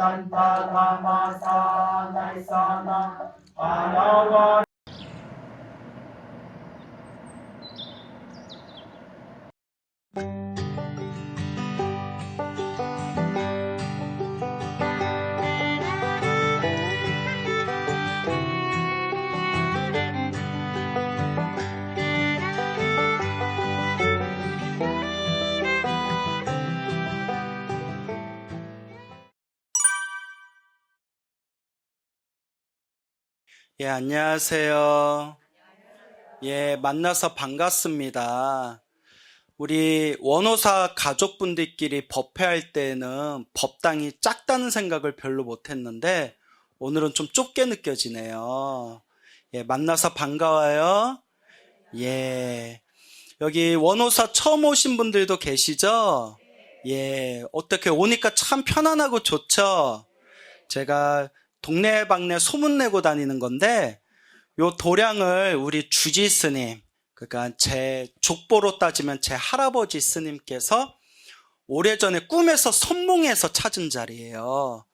ตันตาธรรมาสานัยสานะปาราวา 예, 안녕하세요. 예, 만나서 반갑습니다. 우리 원호사 가족분들끼리 법회할 때는 법당이 작다는 생각을 별로 못했는데 오늘은 좀 좁게 느껴지네요. 예, 만나서 반가워요. 예, 여기 원호사 처음 오신 분들도 계시죠? 예, 어떻게 오니까 참 편안하고 좋죠? 제가 동네방네 소문내고 다니는 건데 요 도량을 우리 주지 스님, 그러니까 제 족보로 따지면 제 할아버지 스님께서 오래전에 꿈에서 선몽해서 찾은 자리예요.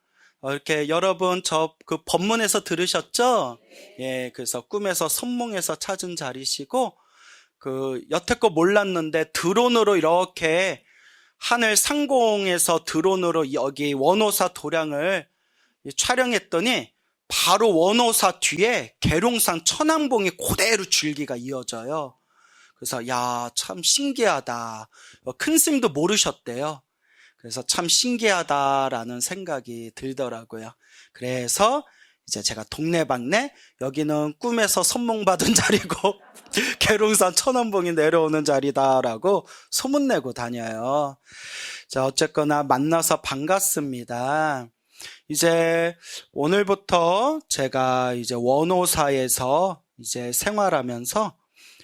이렇게 여러분 저 그 법문에서 들으셨죠? 예, 그래서 꿈에서 선몽해서 찾은 자리시고 그 여태껏 몰랐는데 드론으로 이렇게 하늘 상공에서 드론으로 여기 원호사 도량을 촬영했더니 바로 원호사 뒤에 계룡산 천왕봉이 그대로 줄기가 이어져요. 그래서 야, 참 신기하다. 큰 스님도 모르셨대요. 그래서 참 신기하다라는 생각이 들더라고요. 그래서 이제 제가 동네방네 여기는 꿈에서 선몽받은 자리고 계룡산 천왕봉이 내려오는 자리다라고 소문내고 다녀요. 자, 어쨌거나 만나서 반갑습니다. 이제 오늘부터 제가 이제 원호사에서 이제 생활하면서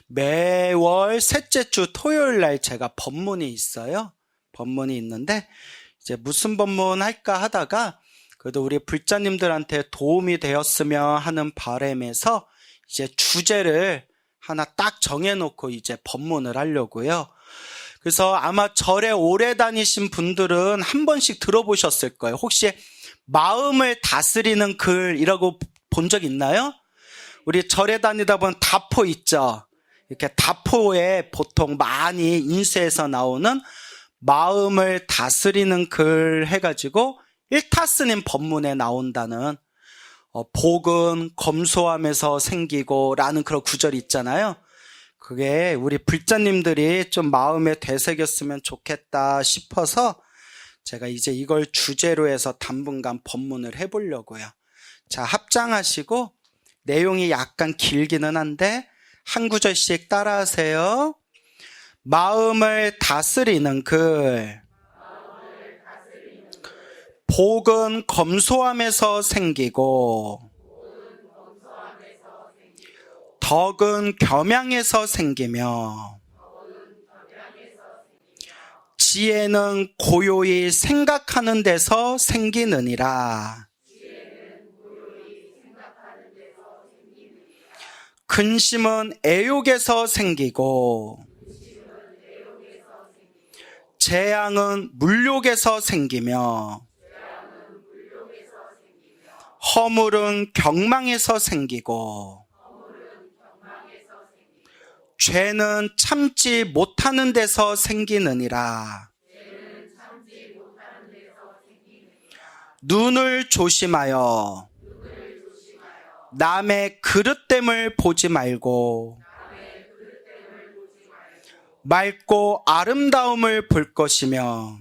매월 셋째 주 토요일 날 제가 법문이 있어요. 법문이 있는데 이제 무슨 법문 할까 하다가 그래도 우리 불자님들한테 도움이 되었으면 하는 바람에서 이제 주제를 하나 딱 정해놓고 이제 법문을 하려고요. 그래서 아마 절에 오래 다니신 분들은 한 번씩 들어보셨을 거예요. 혹시 마음을 다스리는 글이라고 본 적 있나요? 우리 절에 다니다 보면 다포 있죠? 이렇게 다포에 보통 많이 인쇄해서 나오는 마음을 다스리는 글 해가지고 일타스님 법문에 나온다는 복은 검소함에서 생기고 라는 그런 구절이 있잖아요. 그게 우리 불자님들이 좀 마음에 되새겼으면 좋겠다 싶어서 제가 이제 이걸 주제로 해서 당분간 법문을 해보려고요. 자, 합장하시고 내용이 약간 길기는 한데 한 구절씩 따라하세요. 마음을 다스리는 글. 복은 검소함에서 생기고 덕은 겸양에서 생기며 지혜는 고요히 생각하는 데서 생기느니라. 근심은 애욕에서 생기고 재앙은 물욕에서 생기며 허물은 경망에서 생기고 죄는 참지 못하는 데서 생기느니라. 눈을 조심하여 남의 그릇됨을 보지 말고 맑고 아름다움을 볼 것이며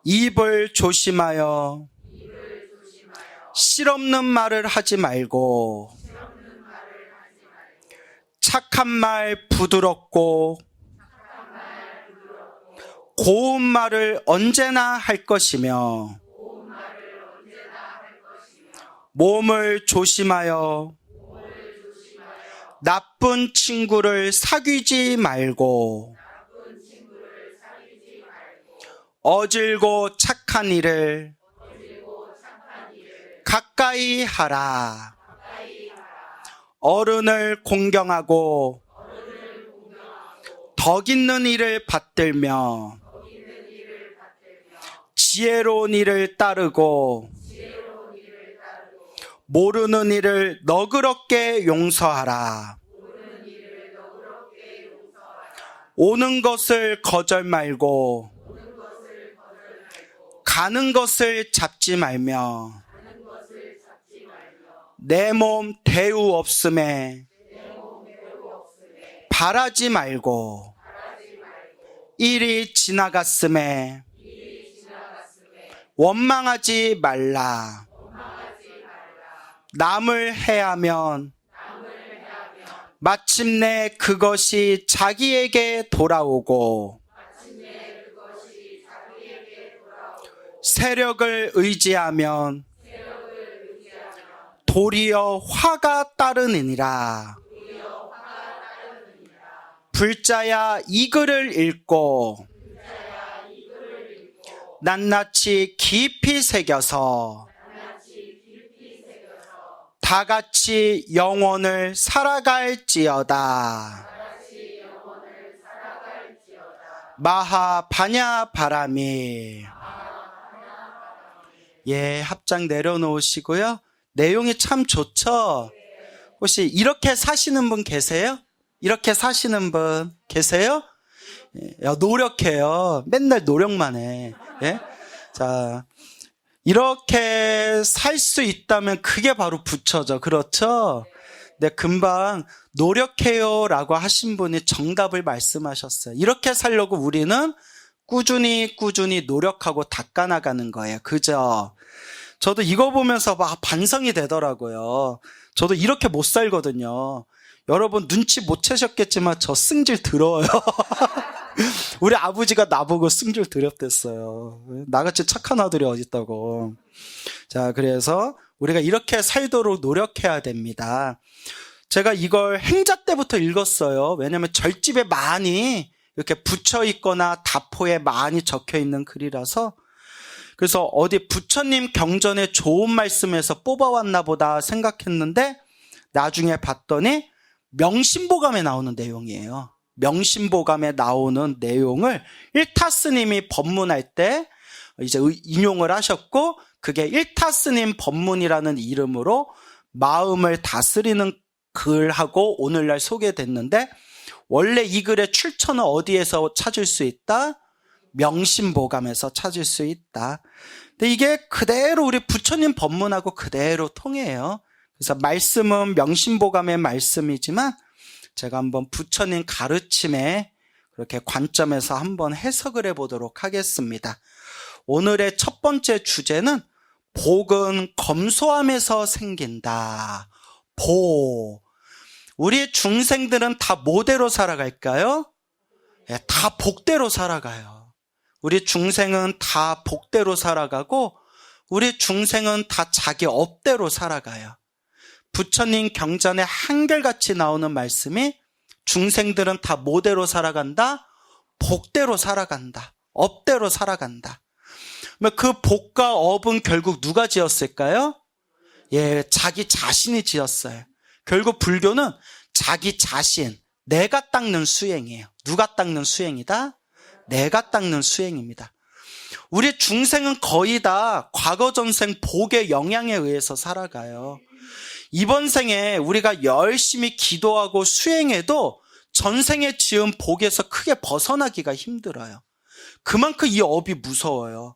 입을 조심하여 실없는 말을 하지 말고 착한 말 부드럽고 고운 말을 언제나 할 것이며 몸을 조심하여 나쁜 친구를 사귀지 말고 어질고 착한 일을 가까이 하라. 어른을 공경하고 덕 있는 일을 받들며 지혜로운 이를 따르고 모르는 이를 너그럽게 용서하라. 오는 것을 거절 말고 가는 것을 잡지 말며 내 몸 대우 없음에 바라지 말고 일이 지나갔음에 원망하지 말라. 남을 해하면 마침내 그것이 자기에게 돌아오고 세력을 의지하면 도리어 화가 따르느니라. 불자야 이 글을 읽고 낱낱이 깊이 새겨서 다 같이 영혼을 살아갈지어다. 마하 바냐 바라미. 예, 합장 내려놓으시고요. 내용이 참 좋죠? 혹시 이렇게 사시는 분 계세요? 이렇게 사시는 분 계세요? 야, 노력해요. 맨날 노력만 해. 예? 자, 이렇게 살 수 있다면 그게 바로 부처죠. 그렇죠? 네, 금방 노력해요 라고 하신 분이 정답을 말씀하셨어요. 이렇게 살려고 우리는 꾸준히 노력하고 닦아나가는 거예요. 그죠? 저도 이거 보면서 막 반성이 되더라고요. 저도 이렇게 못 살거든요. 여러분 눈치 못 채셨겠지만 저 승질 더러워요. 우리 아버지가 나보고 승질 더럽댔어요. 나같이 착한 아들이 어딨다고. 자, 그래서 우리가 이렇게 살도록 노력해야 됩니다. 제가 이걸 행자 때부터 읽었어요. 왜냐하면 절집에 많이 이렇게 붙여 있거나 다포에 많이 적혀 있는 글이라서. 그래서 어디 부처님 경전에 좋은 말씀에서 뽑아왔나 보다 생각했는데 나중에 봤더니 명심보감에 나오는 내용이에요. 명심보감에 나오는 내용을 일타스님이 법문할 때 이제 인용을 하셨고, 그게 일타스님 법문이라는 이름으로 마음을 다스리는 글하고 오늘날 소개됐는데, 원래 이 글의 출처는 어디에서 찾을 수 있다? 명심보감에서 찾을 수 있다. 근데 이게 그대로 우리 부처님 법문하고 그대로 통해요. 그래서 말씀은 명심보감의 말씀이지만 제가 한번 부처님 가르침에 그렇게 관점에서 한번 해석을 해보도록 하겠습니다. 오늘의 첫 번째 주제는 복은 검소함에서 생긴다. 복. 우리 중생들은 다 뭐대로 살아갈까요? 네, 다 복대로 살아가요. 우리 중생은 다 복대로 살아가고 우리 중생은 다 자기 업대로 살아가요. 부처님 경전에 한결같이 나오는 말씀이 중생들은 다 뭐대로 살아간다? 복대로 살아간다. 업대로 살아간다. 그 복과 업은 결국 누가 지었을까요? 예, 자기 자신이 지었어요. 결국 불교는 자기 자신, 내가 닦는 수행이에요. 누가 닦는 수행이다? 내가 닦는 수행입니다. 우리 중생은 거의 다 과거 전생 복의 영향에 의해서 살아가요. 이번 생에 우리가 열심히 기도하고 수행해도 전생에 지은 복에서 크게 벗어나기가 힘들어요. 그만큼 이 업이 무서워요.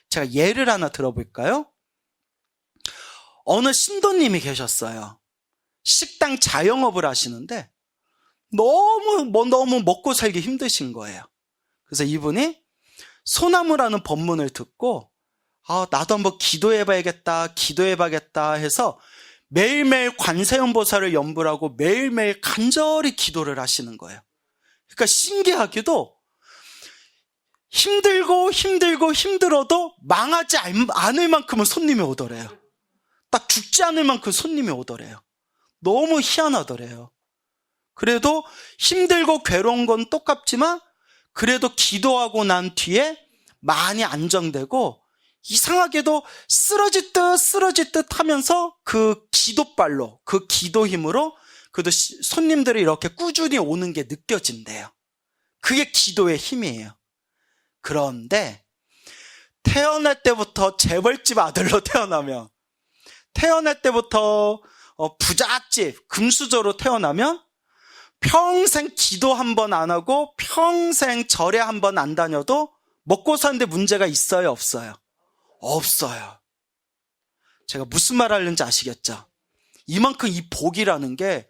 제가 예를 하나 들어볼까요? 어느 신도님이 계셨어요. 식당 자영업을 하시는데 너무 먹고 살기 힘드신 거예요. 그래서 이분이 소나무라는 법문을 듣고 나도 한번 기도해봐야겠다 해서 매일매일 관세음보살을 염불 하고 매일매일 간절히 기도를 하시는 거예요. 그러니까 신기하게도 힘들어도 망하지 않을 만큼은 손님이 오더래요. 딱 죽지 않을 만큼 손님이 오더래요. 너무 희한하더래요. 그래도 힘들고 괴로운 건 똑같지만 그래도 기도하고 난 뒤에 많이 안정되고 이상하게도 쓰러질 듯 하면서 그 기도발로, 그 기도 힘으로 그래도 손님들이 이렇게 꾸준히 오는 게 느껴진대요. 그게 기도의 힘이에요. 그런데 태어날 때부터 재벌집 아들로 태어나면, 태어날 때부터 부잣집 금수저로 태어나면 평생 기도 한 번 안 하고 평생 절에 한 번 안 다녀도 먹고 사는데 문제가 있어요, 없어요? 없어요. 제가 무슨 말 하려는지 아시겠죠? 이만큼 이 복이라는 게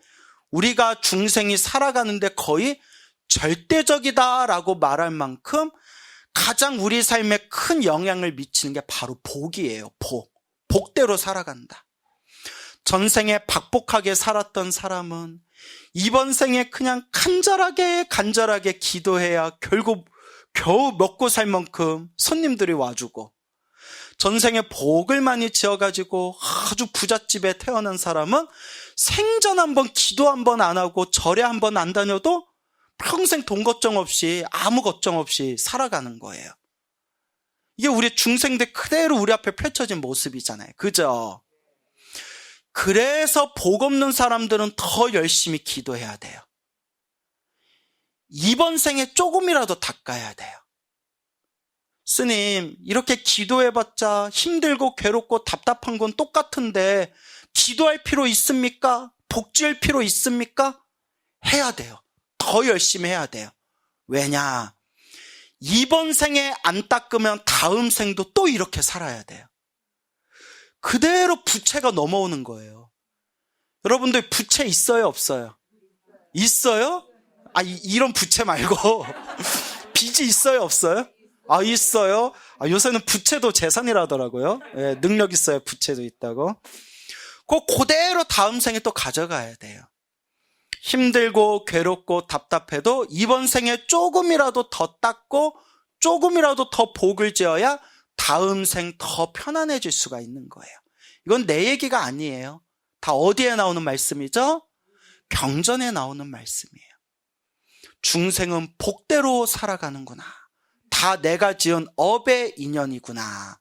우리가 중생이 살아가는데 거의 절대적이다라고 말할 만큼 가장 우리 삶에 큰 영향을 미치는 게 바로 복이에요. 복. 복대로 살아간다. 전생에 박복하게 살았던 사람은 이번 생에 그냥 간절하게 기도해야 결국 겨우 먹고 살 만큼 손님들이 와주고, 전생에 복을 많이 지어가지고 아주 부잣집에 태어난 사람은 생전 한번 기도 한 번 안 하고 절에 한 번 안 다녀도 평생 돈 걱정 없이 아무 걱정 없이 살아가는 거예요. 이게 우리 중생들 그대로 우리 앞에 펼쳐진 모습이잖아요. 그죠? 그래서 복 없는 사람들은 더 열심히 기도해야 돼요. 이번 생에 조금이라도 닦아야 돼요. 스님, 이렇게 기도해봤자 힘들고 괴롭고 답답한 건 똑같은데 기도할 필요 있습니까? 복 지을 필요 있습니까? 해야 돼요. 더 열심히 해야 돼요. 왜냐? 이번 생에 안 닦으면 다음 생도 또 이렇게 살아야 돼요. 그대로 부채가 넘어오는 거예요. 여러분들 부채 있어요, 없어요? 있어요? 이런 부채 말고 빚이 있어요, 없어요? 있어요? 요새는 부채도 재산이라더라고요. 예, 능력 있어요, 부채도 있다고. 그대로 다음 생에 또 가져가야 돼요. 힘들고 괴롭고 답답해도 이번 생에 조금이라도 더 닦고 조금이라도 더 복을 지어야 다음 생 더 편안해질 수가 있는 거예요. 이건 내 얘기가 아니에요. 다 어디에 나오는 말씀이죠? 경전에 나오는 말씀이에요. 중생은 복대로 살아가는구나. 다 내가 지은 업의 인연이구나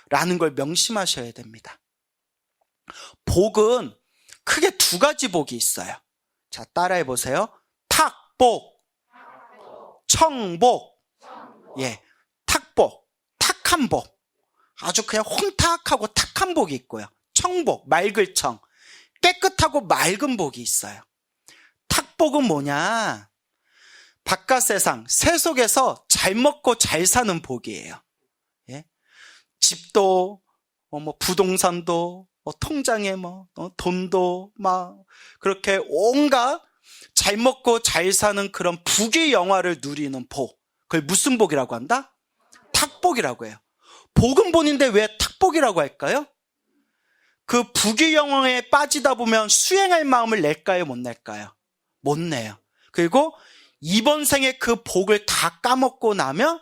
라는 걸 명심하셔야 됩니다. 복은 크게 두 가지 복이 있어요. 자, 따라해 보세요. 탁복, 청복. 예, 탁복, 탁한 복. 아주 그냥 혼탁하고 탁한 복이 있고요. 청복, 맑을 청. 깨끗하고 맑은 복이 있어요. 탁복은 뭐냐? 바깥 세상, 세속에서 잘 먹고 잘 사는 복이에요. 예? 집도, 부동산도, 통장에 돈도, 그렇게 온갖 잘 먹고 잘 사는 그런 부귀 영화를 누리는 복. 그걸 무슨 복이라고 한다? 탁복이라고 해요. 복은 본인데 왜 탁복이라고 할까요? 그 부귀 영화에 빠지다 보면 수행할 마음을 낼까요, 못 낼까요? 못 내요. 그리고 이번 생에 그 복을 다 까먹고 나면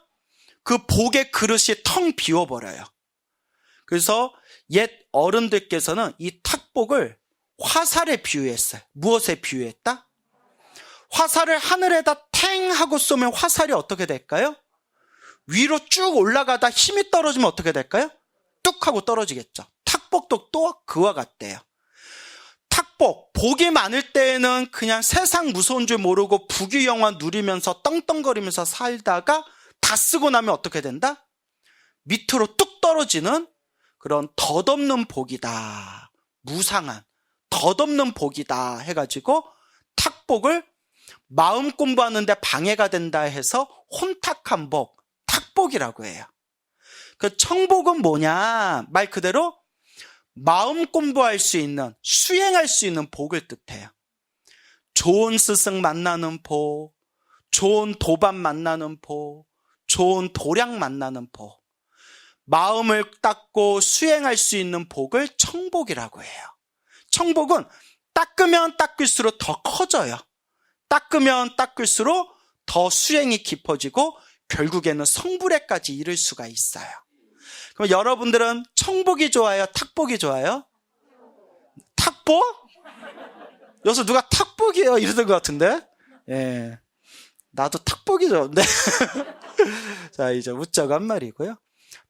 그 복의 그릇이 텅 비워버려요. 그래서 옛 어른들께서는 이 탁복을 화살에 비유했어요. 무엇에 비유했다? 화살을 하늘에다 탱 하고 쏘면 화살이 어떻게 될까요? 위로 쭉 올라가다 힘이 떨어지면 어떻게 될까요? 뚝 하고 떨어지겠죠. 탁복도 또 그와 같대요. 탁복, 복이 많을 때에는 그냥 세상 무서운 줄 모르고 부귀영화 누리면서 떵떵거리면서 살다가 다 쓰고 나면 어떻게 된다? 밑으로 뚝 떨어지는 그런 덧없는 복이다. 무상한 덧없는 복이다 해가지고 탁복을 마음 공부하는데 방해가 된다 해서 혼탁한 복, 탁복이라고 해요. 그 청복은 뭐냐? 말 그대로 마음 공부할 수 있는, 수행할 수 있는 복을 뜻해요. 좋은 스승 만나는 복, 좋은 도반 만나는 복, 좋은 도량 만나는 복. 마음을 닦고 수행할 수 있는 복을 청복이라고 해요. 청복은 닦으면 닦을수록 더 커져요. 닦으면 닦을수록 더 수행이 깊어지고 결국에는 성불에까지 이를 수가 있어요. 그럼 여러분들은 청복이 좋아요? 탁복이 좋아요? 탁복? 여기서 누가 탁복이에요? 이러던 것 같은데? 예. 나도 탁복이 좋은데? 자, 이제 웃자고 한 말이고요.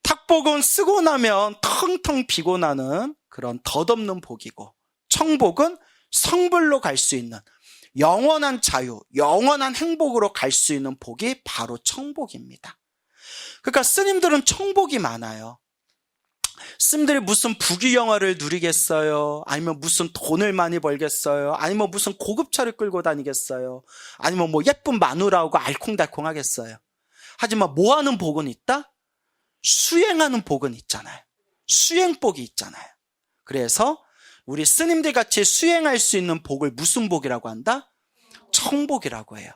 탁복은 쓰고 나면 텅텅 비고 나는 그런 덧없는 복이고, 청복은 성불로 갈 수 있는 영원한 자유, 영원한 행복으로 갈 수 있는 복이 바로 청복입니다. 그러니까 스님들은 청복이 많아요. 스님들이 무슨 부귀영화를 누리겠어요? 아니면 무슨 돈을 많이 벌겠어요? 아니면 무슨 고급차를 끌고 다니겠어요? 아니면 뭐 예쁜 마누라하고 알콩달콩 하겠어요? 하지만 뭐 하는 복은 있다? 수행하는 복은 있잖아요. 수행복이 있잖아요. 그래서 우리 스님들 같이 수행할 수 있는 복을 무슨 복이라고 한다? 청복이라고 해요.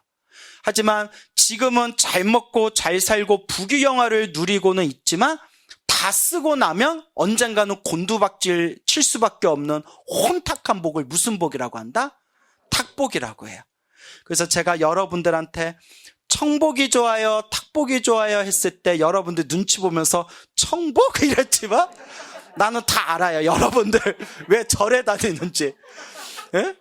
하지만 지금은 잘 먹고 잘 살고 부귀영화를 누리고는 있지만 다 쓰고 나면 언젠가는 곤두박질 칠 수밖에 없는 혼탁한 복을 무슨 복이라고 한다? 탁복이라고 해요. 그래서 제가 여러분들한테 청복이 좋아요, 탁복이 좋아요 했을 때 여러분들 눈치 보면서 청복? 이랬지만 나는 다 알아요. 여러분들 왜 절에 다니는지. 예?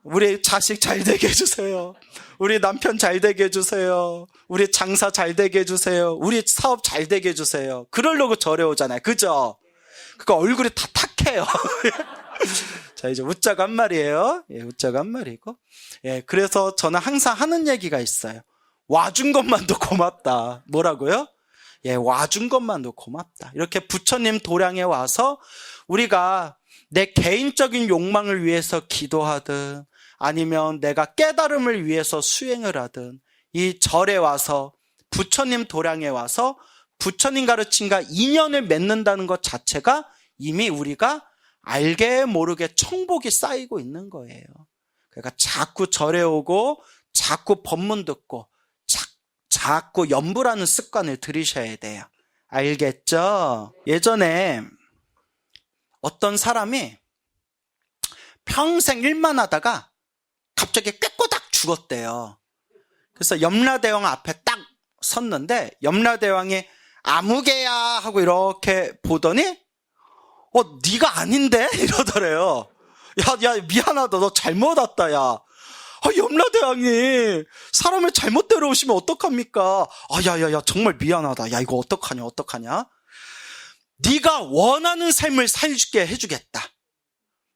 우리 자식 잘 되게 해주세요. 우리 남편 잘 되게 해주세요. 우리 장사 잘 되게 해주세요. 우리 사업 잘 되게 해주세요. 그러려고 절에 오잖아요. 그죠? 그러니까 얼굴이 다 탁해요. 자, 이제 웃자가 한 말이에요. 예, 웃자가 한 말이고. 예, 그래서 저는 항상 하는 얘기가 있어요. 와준 것만도 고맙다. 뭐라고요? 예, 와준 것만도 고맙다. 이렇게 부처님 도량에 와서 우리가 내 개인적인 욕망을 위해서 기도하든 아니면 내가 깨달음을 위해서 수행을 하든 이 절에 와서 부처님 도량에 와서 부처님 가르침과 인연을 맺는다는 것 자체가 이미 우리가 알게 모르게 청복이 쌓이고 있는 거예요. 그러니까 자꾸 절에 오고 자꾸 법문 듣고 자꾸 염불하는 습관을 들이셔야 돼요. 알겠죠? 예전에 어떤 사람이 평생 일만 하다가 갑자기 꾀꼬닥 죽었대요. 그래서 염라대왕 앞에 딱 섰는데 염라대왕이 아무개야 하고 이렇게 보더니 네가 아닌데? 이러더래요. 야 미안하다. 너 잘못 왔다. 야. 염라대왕이 사람을 잘못 데려오시면 어떡합니까? 야야야 정말 미안하다. 야 이거 어떡하냐? 네가 원하는 삶을 살게 해주겠다.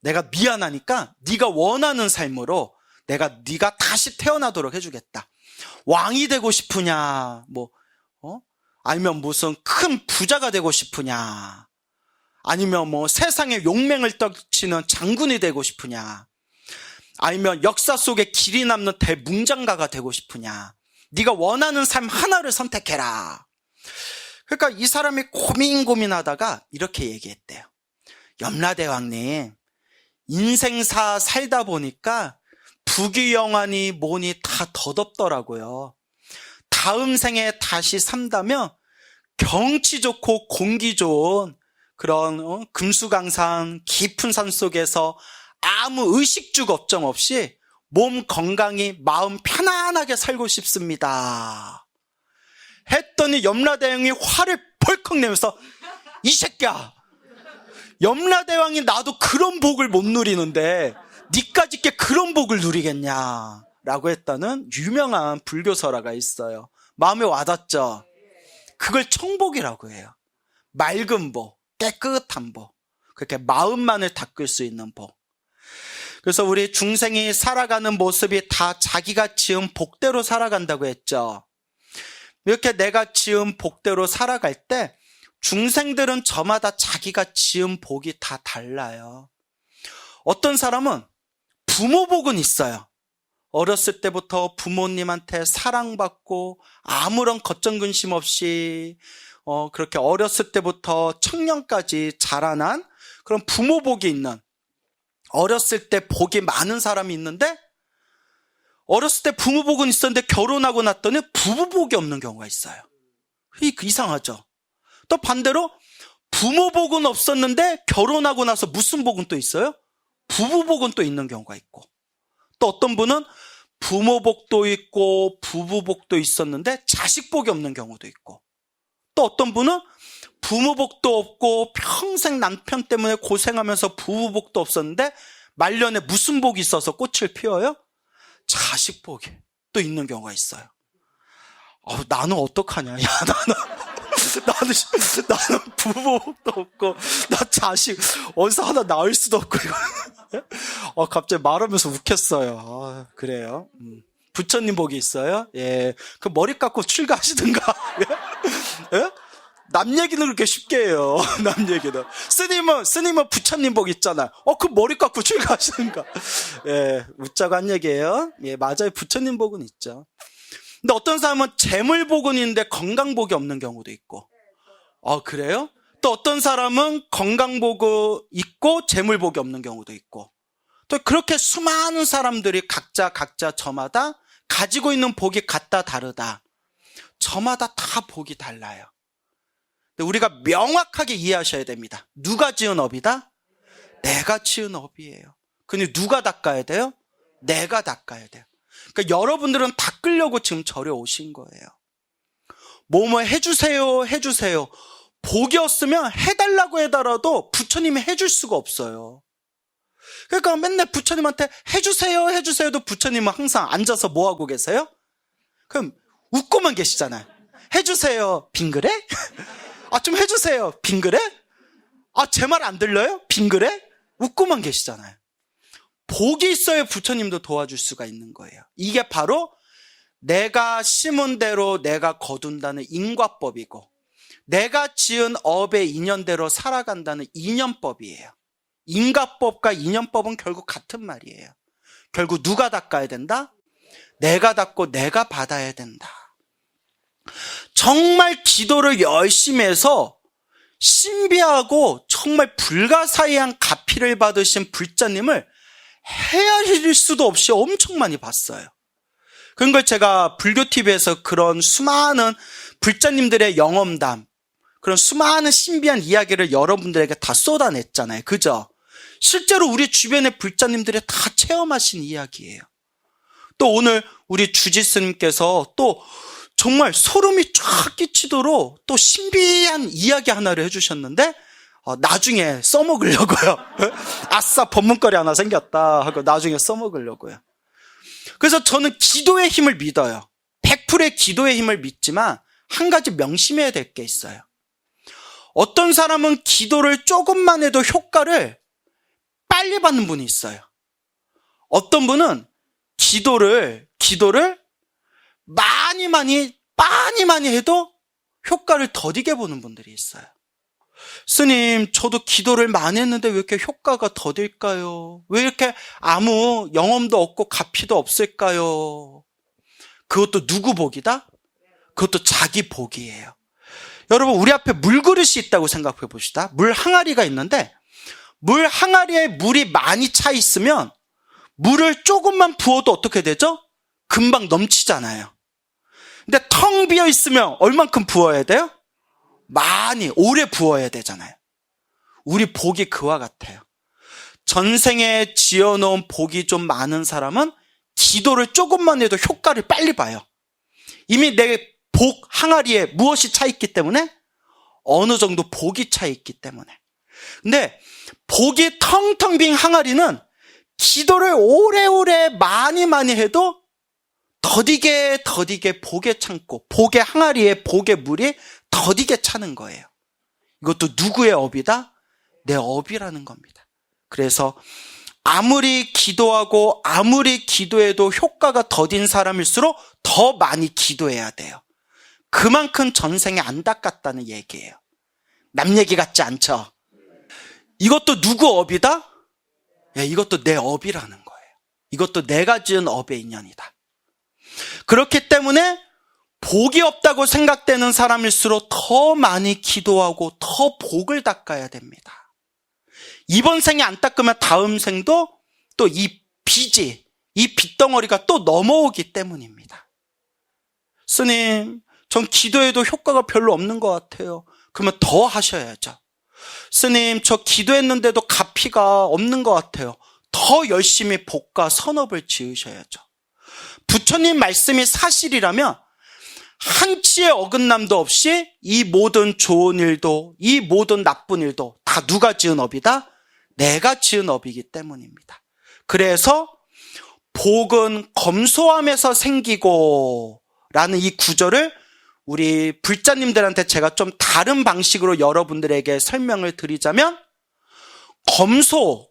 내가 미안하니까 네가 원하는 삶으로 네가 다시 태어나도록 해주겠다. 왕이 되고 싶으냐? 아니면 무슨 큰 부자가 되고 싶으냐? 아니면 세상에 용맹을 떨치는 장군이 되고 싶으냐? 아니면 역사 속에 길이 남는 대문장가가 되고 싶으냐? 네가 원하는 삶 하나를 선택해라. 그러니까 이 사람이 고민하다가 이렇게 얘기했대요. 염라대왕님, 인생사 살다 보니까 부귀영화니 뭐니 다 덧없더라고요. 다음 생에 다시 산다면 경치 좋고 공기 좋은 그런 금수강산 깊은 산 속에서 아무 의식주 걱정 없이 몸 건강히 마음 편안하게 살고 싶습니다. 했더니 염라대왕이 화를 벌컥 내면서 이 새끼야, 염라대왕이 나도 그런 복을 못 누리는데 니까짓 게 그런 복을 누리겠냐 라고 했다는 유명한 불교설화가 있어요. 마음에 와닿죠? 그걸 청복이라고 해요. 맑은 복, 깨끗한 복, 그렇게 마음만을 닦을 수 있는 복. 그래서 우리 중생이 살아가는 모습이 다 자기가 지은 복대로 살아간다고 했죠. 이렇게 내가 지은 복대로 살아갈 때 중생들은 저마다 자기가 지은 복이 다 달라요. 어떤 사람은 부모 복은 있어요. 어렸을 때부터 부모님한테 사랑받고 아무런 걱정근심 없이 그렇게 어렸을 때부터 청년까지 자라난 그런 부모 복이 있는, 어렸을 때 복이 많은 사람이 있는데 어렸을 때 부모 복은 있었는데 결혼하고 났더니 부부 복이 없는 경우가 있어요. 이상하죠? 또 반대로 부모 복은 없었는데 결혼하고 나서 무슨 복은 또 있어요? 부부 복은 또 있는 경우가 있고, 또 어떤 분은 부모 복도 있고 부부 복도 있었는데 자식 복이 없는 경우도 있고, 또 어떤 분은 부모 복도 없고 평생 남편 때문에 고생하면서 부부 복도 없었는데 말년에 무슨 복이 있어서 꽃을 피워요? 자식 복이 또 있는 경우가 있어요. 나는 어떡하냐? 야, 나는 부모 복도 없고 나 자식 어디서 하나 낳을 수도 없고 이거. 갑자기 말하면서 웃겼어요. 그래요. 부처님 복이 있어요? 예. 그 머리 깎고 출가하시든가. 예? 남 얘기는 그렇게 쉽게 해요. 남 얘기는. 스님은 부처님 복 있잖아요. 그 머리 깎고 출가하시든가. 예. 웃자고 한 얘기예요. 예, 맞아요. 부처님 복은 있죠. 근데 어떤 사람은 재물 복은 있는데 건강 복이 없는 경우도 있고. 그래요? 또 어떤 사람은 건강 복이 있고 재물 복이 없는 경우도 있고. 또 그렇게 수많은 사람들이 각자 저마다 가지고 있는 복이 같다 다르다. 저마다 다 복이 달라요. 근데 우리가 명확하게 이해하셔야 됩니다. 누가 지은 업이다? 내가 지은 업이에요. 근데 누가 닦아야 돼요? 내가 닦아야 돼요. 그러니까 여러분들은 닦으려고 지금 절에 오신 거예요. 뭐뭐 해주세요. 복이 없으면 해달라고 해달라도 부처님이 해줄 수가 없어요. 그러니까 맨날 부처님한테 해주세요도 부처님은 항상 앉아서 뭐 하고 계세요? 그럼 웃고만 계시잖아요. 해주세요. 빙그레? 좀 해주세요. 빙그레? 제 말 안 들려요? 빙그레? 웃고만 계시잖아요. 복이 있어야 부처님도 도와줄 수가 있는 거예요. 이게 바로 내가 심은 대로 내가 거둔다는 인과법이고, 내가 지은 업의 인연대로 살아간다는 인연법이에요. 인과법과 인연법은 결국 같은 말이에요. 결국 누가 닦아야 된다? 내가 닦고 내가 받아야 된다. 정말 기도를 열심히 해서 신비하고 정말 불가사의한 가피를 받으신 불자님을 헤아릴 수도 없이 엄청 많이 봤어요. 그런 걸 제가 불교TV에서 그런 수많은 불자님들의 영험담, 그런 수많은 신비한 이야기를 여러분들에게 다 쏟아냈잖아요. 그죠? 실제로 우리 주변의 불자님들이 다 체험하신 이야기예요. 또 오늘 우리 주지스님께서 또 정말 소름이 쫙 끼치도록 또 신비한 이야기 하나를 해주셨는데, 나중에 써먹으려고요. 아싸, 법문거리 하나 생겼다 하고 나중에 써먹으려고요. 그래서 저는 기도의 힘을 믿어요. 100%의 기도의 힘을 믿지만 한 가지 명심해야 될 게 있어요. 어떤 사람은 기도를 조금만 해도 효과를 빨리 받는 분이 있어요. 어떤 분은 기도를 많이 해도 효과를 더디게 보는 분들이 있어요. 스님, 저도 기도를 많이 했는데 왜 이렇게 효과가 더딜까요? 왜 이렇게 아무 영험도 없고 가피도 없을까요? 그것도 누구 복이다? 그것도 자기 복이에요. 여러분, 우리 앞에 물그릇이 있다고 생각해 봅시다. 물 항아리가 있는데 물 항아리에 물이 많이 차 있으면 물을 조금만 부어도 어떻게 되죠? 금방 넘치잖아요. 근데 텅 비어 있으면 얼만큼 부어야 돼요? 많이, 오래 부어야 되잖아요. 우리 복이 그와 같아요. 전생에 지어놓은 복이 좀 많은 사람은 기도를 조금만 해도 효과를 빨리 봐요. 이미 내 복 항아리에 무엇이 차 있기 때문에, 어느 정도 복이 차 있기 때문에. 근데 복이 텅텅 빈 항아리는 기도를 오래오래 많이 해도 더디게 복에 참고, 복의 항아리에 복의 물이 더디게 차는 거예요. 이것도 누구의 업이다? 내 업이라는 겁니다. 그래서 아무리 기도하고 아무리 기도해도 효과가 더딘 사람일수록 더 많이 기도해야 돼요. 그만큼 전생에 안 닦았다는 얘기예요. 남 얘기 같지 않죠? 이것도 누구 업이다? 예, 이것도 내 업이라는 거예요. 이것도 내가 지은 업의 인연이다. 그렇기 때문에 복이 없다고 생각되는 사람일수록 더 많이 기도하고 더 복을 닦아야 됩니다. 이번 생에 안 닦으면 다음 생도 또 이 빚덩어리가 또 넘어오기 때문입니다. 스님, 전 기도해도 효과가 별로 없는 것 같아요. 그러면 더 하셔야죠. 스님, 저 기도했는데도 가피가 없는 것 같아요. 더 열심히 복과 선업을 지으셔야죠. 부처님 말씀이 사실이라면 한치의 어긋남도 없이 이 모든 좋은 일도, 이 모든 나쁜 일도 다 누가 지은 업이다? 내가 지은 업이기 때문입니다. 그래서 복은 검소함에서 생기고 라는 이 구절을 우리 불자님들한테 제가 좀 다른 방식으로 여러분들에게 설명을 드리자면,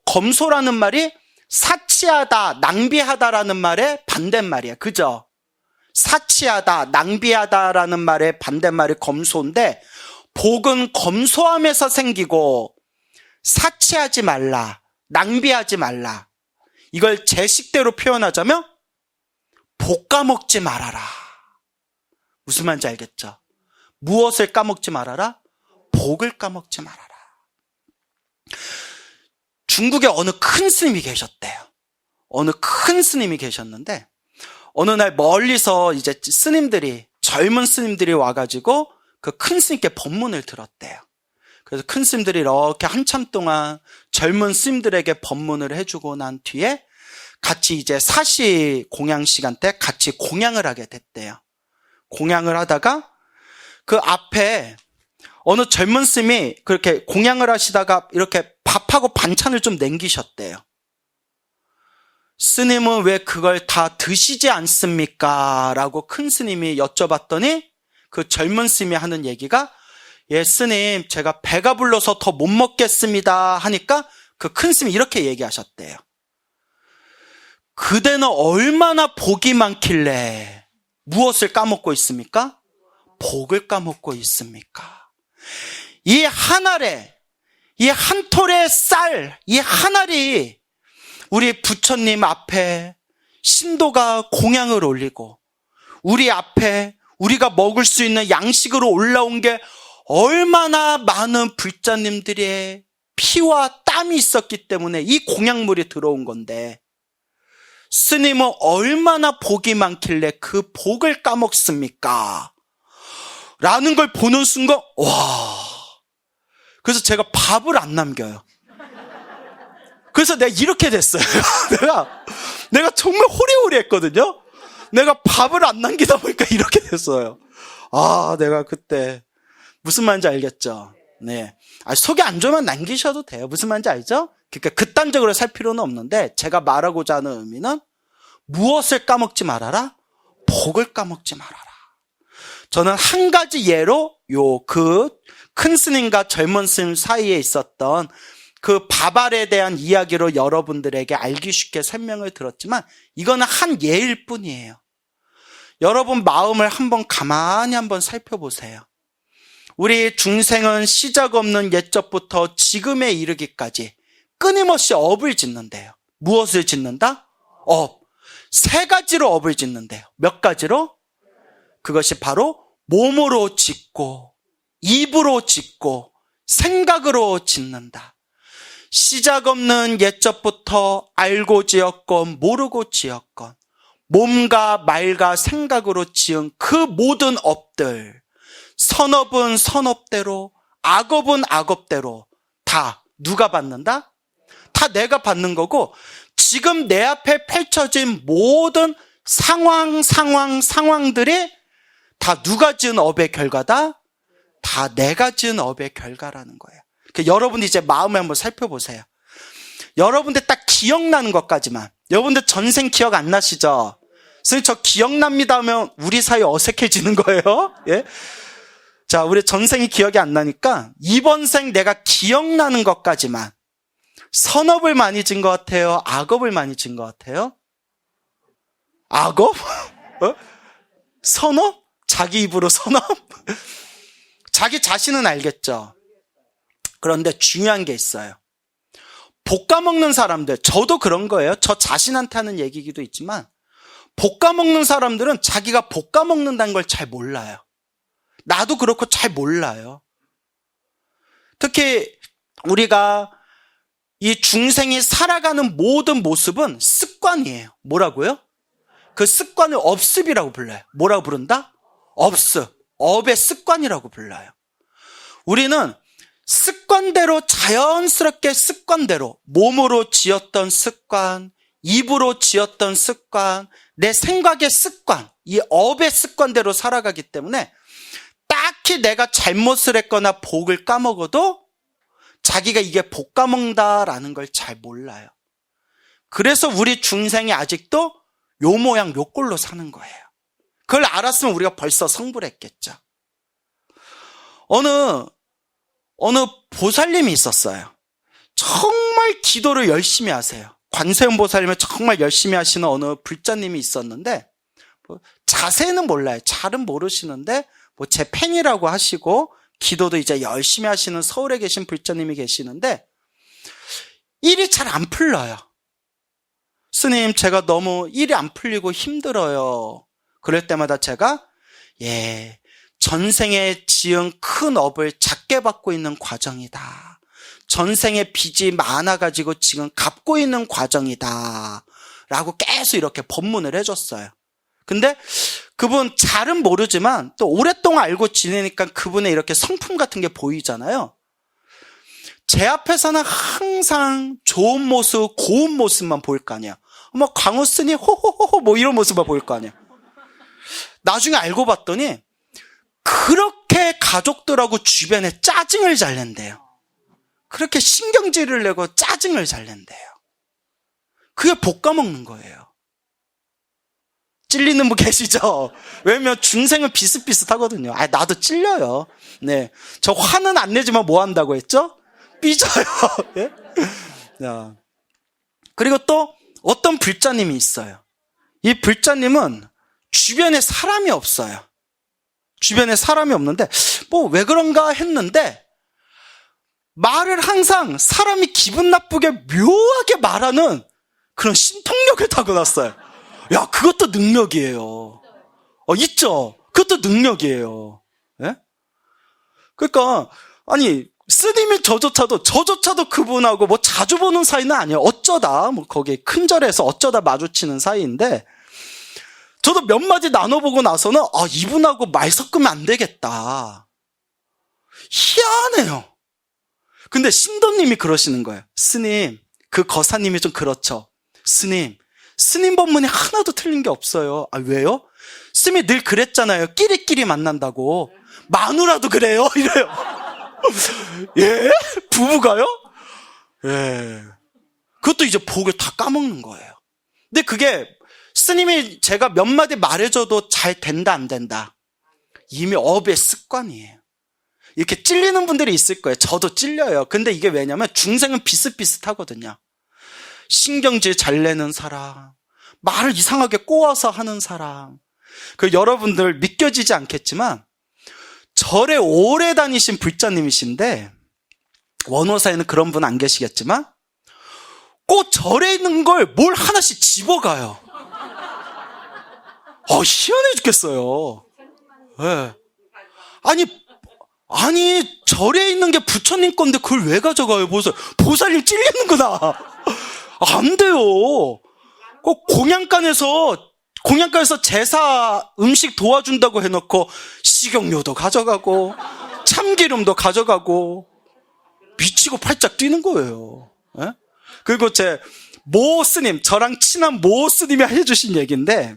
검소라는 말이 사치 사치하다, 낭비하다라는 말의 반대말이에요. 그죠? 사치하다, 낭비하다라는 말의 반대말이 검소인데, 복은 검소함에서 생기고 사치하지 말라, 낭비하지 말라. 이걸 제 식대로 표현하자면 복 까먹지 말아라. 무슨 말인지 알겠죠? 무엇을 까먹지 말아라? 복을 까먹지 말아라. 중국에 어느 큰 스님이 계셨대요. 어느 큰 스님이 계셨는데 어느 날 멀리서 이제 스님들이, 젊은 스님들이 와가지고 그 큰 스님께 법문을 들었대요. 그래서 큰 스님들이 이렇게 한참 동안 젊은 스님들에게 법문을 해주고 난 뒤에 같이 이제 사시 공양 시간 때 같이 공양을 하게 됐대요. 공양을 하다가 그 앞에 어느 젊은 스님이 그렇게 공양을 하시다가 이렇게 밥하고 반찬을 좀 남기셨대요. 스님은 왜 그걸 다 드시지 않습니까? 라고 큰 스님이 여쭤봤더니 그 젊은 스님이 하는 얘기가, 예, 스님, 제가 배가 불러서 더 못 먹겠습니다 하니까 그 큰 스님이 이렇게 얘기하셨대요. 그대는 얼마나 복이 많길래 무엇을 까먹고 있습니까? 복을 까먹고 있습니까? 이 한 알에, 이 한 톨의 쌀, 이 한 알이 우리 부처님 앞에 신도가 공양을 올리고 우리 앞에 우리가 먹을 수 있는 양식으로 올라온 게 얼마나 많은 불자님들의 피와 땀이 있었기 때문에 이 공양물이 들어온 건데, 스님은 얼마나 복이 많길래 그 복을 까먹습니까? 라는 걸 보는 순간, 와. 그래서 제가 밥을 안 남겨요. 그래서 내가 이렇게 됐어요. 내가 정말 호리호리했거든요. 내가 밥을 안 남기다 보니까 이렇게 됐어요. 아, 내가 그때 무슨 말인지 알겠죠? 네. 속이 안 좋으면 남기셔도 돼요. 무슨 말인지 알죠? 그러니까 극단적으로 살 필요는 없는데, 제가 말하고자 하는 의미는 무엇을 까먹지 말아라? 복을 까먹지 말아라. 저는 한 가지 예로 그 큰 스님과 젊은 스님 사이에 있었던 그 밥알에 대한 이야기로 여러분들에게 알기 쉽게 설명을 들었지만, 이거는 한 예일 뿐이에요. 여러분 마음을 한번 가만히 한번 살펴보세요. 우리 중생은 시작 없는 옛적부터 지금에 이르기까지 끊임없이 업을 짓는데요. 무엇을 짓는다? 업. 세 가지로 업을 짓는데요. 몇 가지로? 그것이 바로 몸으로 짓고, 입으로 짓고, 생각으로 짓는다. 시작 없는 옛적부터 알고 지었건 모르고 지었건 몸과 말과 생각으로 지은 그 모든 업들, 선업은 선업대로, 악업은 악업대로 다 누가 받는다? 다 내가 받는 거고, 지금 내 앞에 펼쳐진 모든 상황들이 다 누가 지은 업의 결과다? 다 내가 지은 업의 결과라는 거예요. 여러분들 이제 마음을 한번 살펴보세요. 여러분들 딱 기억나는 것까지만. 여러분들 전생 기억 안 나시죠? 선생님 저 기억납니다 하면 우리 사이 어색해지는 거예요. 예? 자, 우리 전생이 기억이 안 나니까 이번 생 내가 기억나는 것까지만. 선업을 많이 진 것 같아요? 악업을 많이 진 것 같아요? 악업? 선업? 자기 입으로 선업? 자기 자신은 알겠죠? 그런데 중요한 게 있어요. 볶아먹는 사람들, 저도 그런 거예요. 저 자신한테 하는 얘기이기도 있지만, 볶아먹는 사람들은 자기가 볶아먹는다는 걸 잘 몰라요. 나도 그렇고 잘 몰라요. 특히 우리가 이 중생이 살아가는 모든 모습은 습관이에요. 뭐라고요? 그 습관을 업습이라고 불러요. 뭐라고 부른다? 업습. 업의 습관이라고 불러요. 우리는 습관대로, 자연스럽게 습관대로, 몸으로 지었던 습관, 입으로 지었던 습관, 내 생각의 습관, 이 업의 습관대로 살아가기 때문에 딱히 내가 잘못을 했거나 복을 까먹어도 자기가 이게 복 까먹는다라는 걸 잘 몰라요. 그래서 우리 중생이 아직도 요 모양 요 꼴로 사는 거예요. 그걸 알았으면 우리가 벌써 성불 했겠죠. 어느 보살님이 있었어요. 정말 기도를 열심히 하세요. 관세음보살님을 정말 열심히 하시는 어느 불자님이 있었는데, 자세는 몰라요. 잘은 모르시는데 제 팬이라고 하시고 기도도 이제 열심히 하시는 서울에 계신 불자님이 계시는데, 일이 잘 안 풀려요. 스님, 제가 너무 일이 안 풀리고 힘들어요. 그럴 때마다 제가 전생에 지은 큰 업을 작게 받고 있는 과정이다. 전생에 빚이 많아가지고 지금 갚고 있는 과정이다. 라고 계속 이렇게 법문을 해줬어요. 근데 그분 잘은 모르지만 또 오랫동안 알고 지내니까 그분의 이렇게 성품 같은 게 보이잖아요. 제 앞에서는 항상 좋은 모습, 고운 모습만 보일 거 아니야. 강호 스님 호호호호 이런 모습만 보일 거 아니야. 나중에 알고 봤더니 그렇게 가족들하고 주변에 짜증을 잘 낸대요. 그렇게 신경질을 내고 짜증을 잘 낸대요. 그게 볶아먹는 거예요. 찔리는 분 계시죠? 왜냐면 중생은 비슷비슷하거든요. 나도 찔려요. 네, 저 화는 안 내지만 뭐 한다고 했죠? 삐져요. 예? 그리고 또 어떤 불자님이 있어요. 이 불자님은 주변에 사람이 없어요. 주변에 사람이 없는데 왜 그런가 했는데, 말을 항상 사람이 기분 나쁘게 묘하게 말하는 그런 신통력을 타고났어요. 야, 그것도 능력이에요. 있죠? 그것도 능력이에요. 예? 그러니까 스님이 저조차도 그분하고 자주 보는 사이는 아니에요. 어쩌다 거기 큰 절에서 어쩌다 마주치는 사이인데, 저도 몇 마디 나눠보고 나서는 이분하고 말 섞으면 안 되겠다. 희한해요. 근데 신도님이 그러시는 거예요. 스님, 그 거사님이 좀 그렇죠. 스님 법문이 하나도 틀린 게 없어요. 왜요? 스님이 늘 그랬잖아요. 끼리끼리 만난다고. 마누라도 그래요. 이래요. 예? 부부가요? 예. 그것도 이제 복을 다 까먹는 거예요. 근데 그게 스님이 제가 몇 마디 말해줘도 잘 된다 안 된다, 이미 업의 습관이에요. 이렇게 찔리는 분들이 있을 거예요. 저도 찔려요. 근데 이게 왜냐면 중생은 비슷비슷하거든요. 신경질 잘 내는 사람, 말을 이상하게 꼬아서 하는 사람. 여러분들 믿겨지지 않겠지만 절에 오래 다니신 불자님이신데, 원호사에는 그런 분 안 계시겠지만 꼭 절에 있는 걸 뭘 하나씩 집어가요. 희한해 죽겠어요. 네. 아니 절에 있는 게 부처님 건데 그걸 왜 가져가요? 보살님 찔리는구나. 안 돼요. 꼭 공양간에서 제사 음식 도와준다고 해놓고 식용유도 가져가고 참기름도 가져가고 미치고 팔짝 뛰는 거예요. 네? 그리고 제 모 스님, 저랑 친한 모 스님이 해주신 얘기인데,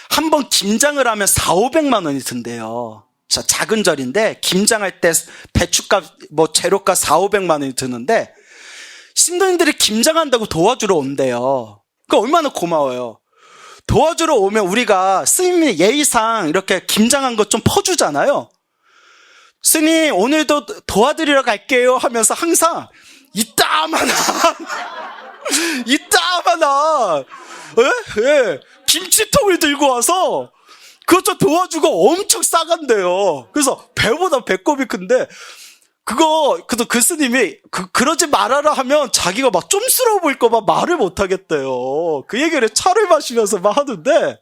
한번 김장을 하면 400~500만 원이 든대요. 작은 절인데 김장할 때 배추값 재료값 400~500만 원이 드는데, 신도님들이 김장한다고 도와주러 온대요. 그러니까 얼마나 고마워요. 도와주러 오면 우리가 스님이 예의상 이렇게 김장한 것 좀 퍼주잖아요. 스님 오늘도 도와드리러 갈게요 하면서 항상 이따만한 김치통을 들고 와서 그것 좀 도와주고 엄청 싸간대요. 그래서 배보다 배꼽이 큰데, 그 스님이 그러지 말아라 하면 자기가 쫌스러워 보일까 봐 말을 못 하겠대요. 그 얘기를 차를 마시면서 하는데,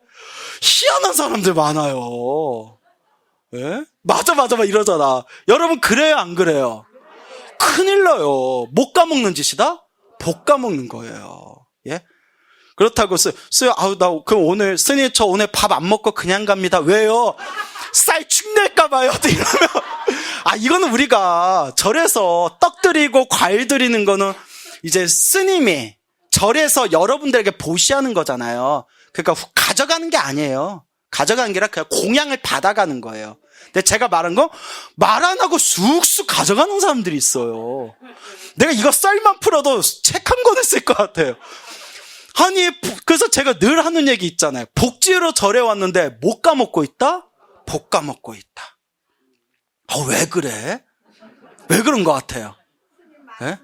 희한한 사람들 많아요. 예? 맞아 이러잖아. 여러분 그래요 안 그래요? 큰일 나요. 못 까먹는 짓이다? 복 까먹는 거예요. 예? 그렇다고 그럼 오늘 스님 저 오늘 밥 안 먹고 그냥 갑니다. 왜요? 쌀 축낼까봐요. 이러면 이거는 우리가 절에서 떡 드리고 과일 드리는 거는 이제 스님이 절에서 여러분들에게 보시하는 거잖아요. 그러니까 가져가는 게 아니에요. 가져가는 게 아니라 그냥 공양을 받아가는 거예요. 근데 제가 말한 거 말 안 하고 쑥쑥 가져가는 사람들이 있어요. 내가 이거 쌀만 풀어도 책 한 권을 쓸 것 같아요. 그래서 제가 늘 하는 얘기 있잖아요. 복지로 절에 왔는데 못 까먹고 있다? 복 까먹고 있다. 왜 그래? 왜 그런 것 같아요? 예?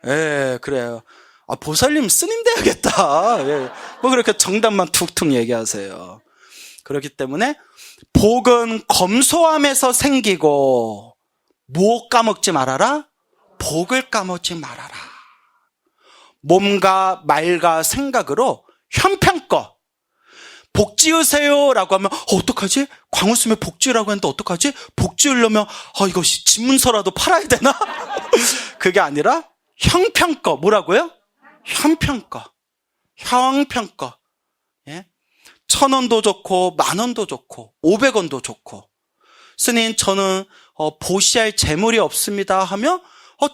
예, 그래요. 보살님 스님 돼야겠다. 예. 뭐 그렇게 정답만 툭툭 얘기하세요. 그렇기 때문에 복은 검소함에서 생기고 무엇 까먹지 말아라? 복을 까먹지 말아라. 몸과 말과 생각으로 형편껏 복 지으세요 라고 하면 어떡하지? 광우스님이 복 지으라고 했는데 어떡하지? 복 지으려면 이것이 집문서라도 팔아야 되나? 그게 아니라 형편껏. 뭐라고요? 형편껏. 예? 1,000원도 좋고 10,000원도 좋고 500원도 좋고. 스님 저는 보시할 재물이 없습니다 하면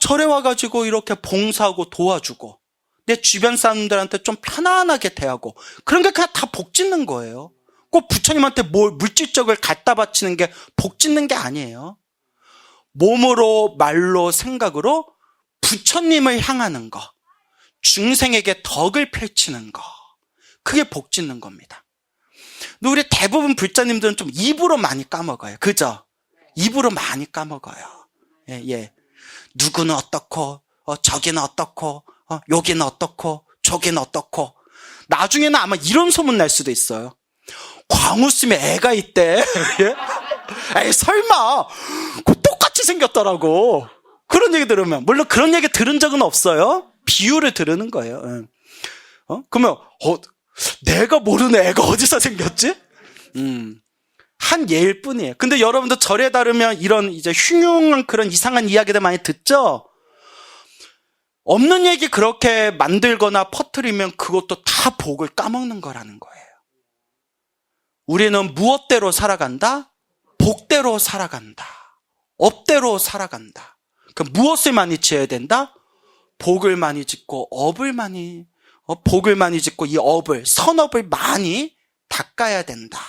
절에 와가지고 이렇게 봉사하고 도와주고 내 주변 사람들한테 좀 편안하게 대하고 그런 게 그냥 다 복 짓는 거예요. 꼭 부처님한테 물질적을 갖다 바치는 게 복 짓는 게 아니에요. 몸으로 말로 생각으로 부처님을 향하는 거, 중생에게 덕을 펼치는 거, 그게 복 짓는 겁니다. 근데 우리 대부분 불자님들은 좀 입으로 많이 까먹어요. 그죠? 입으로 많이 까먹어요. 예. 누구는 어떻고 저기는 어떻고 여기는 어떻고 저기는 어떻고. 나중에는 아마 이런 소문 날 수도 있어요. 광우스님이 애가 있대. 에이 설마 똑같이 생겼더라고. 그런 얘기 들으면, 물론 그런 얘기 들은 적은 없어요. 비유를 들으는 거예요. 그러면 내가 모르는 애가 어디서 생겼지? 한 예일 뿐이에요. 근데 여러분도 절에 다르면 이런 이제 흉흉한 그런 이상한 이야기들 많이 듣죠? 없는 얘기 그렇게 만들거나 퍼뜨리면 그것도 다 복을 까먹는 거라는 거예요. 우리는 무엇대로 살아간다? 복대로 살아간다. 업대로 살아간다. 그럼 무엇을 많이 지어야 된다? 복을 많이 짓고 업을 많이 복을 많이 짓고 이 업을 선업을 많이 닦아야 된다.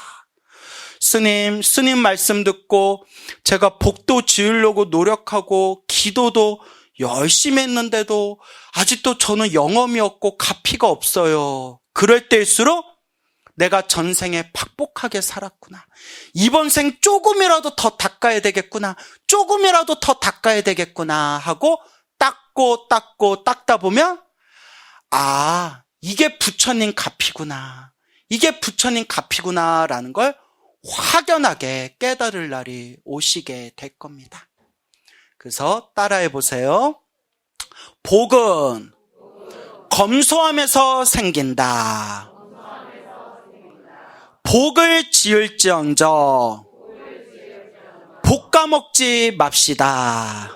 스님 말씀 듣고 제가 복도 지으려고 노력하고 기도도 열심히 했는데도 아직도 저는 영험이 없고 가피가 없어요. 그럴 때일수록 내가 전생에 팍복하게 살았구나. 이번 생 조금이라도 더 닦아야 되겠구나. 조금이라도 더 닦아야 되겠구나 하고 닦다 보면 이게 부처님 가피구나. 이게 부처님 가피구나라는 걸 확연하게 깨달을 날이 오시게 될 겁니다. 그래서 따라해 보세요. 복은 검소함에서 생긴다. 복을 지을지언정 복 까먹지 맙시다.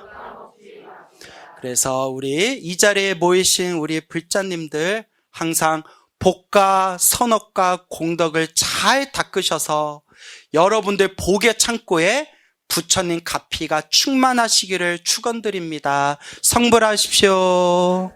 그래서 우리 이 자리에 모이신 우리 불자님들 항상 복과 선업과 공덕을 잘 닦으셔서 여러분들 복의 창고에 부처님 가피가 충만하시기를 축원드립니다. 성불하십시오.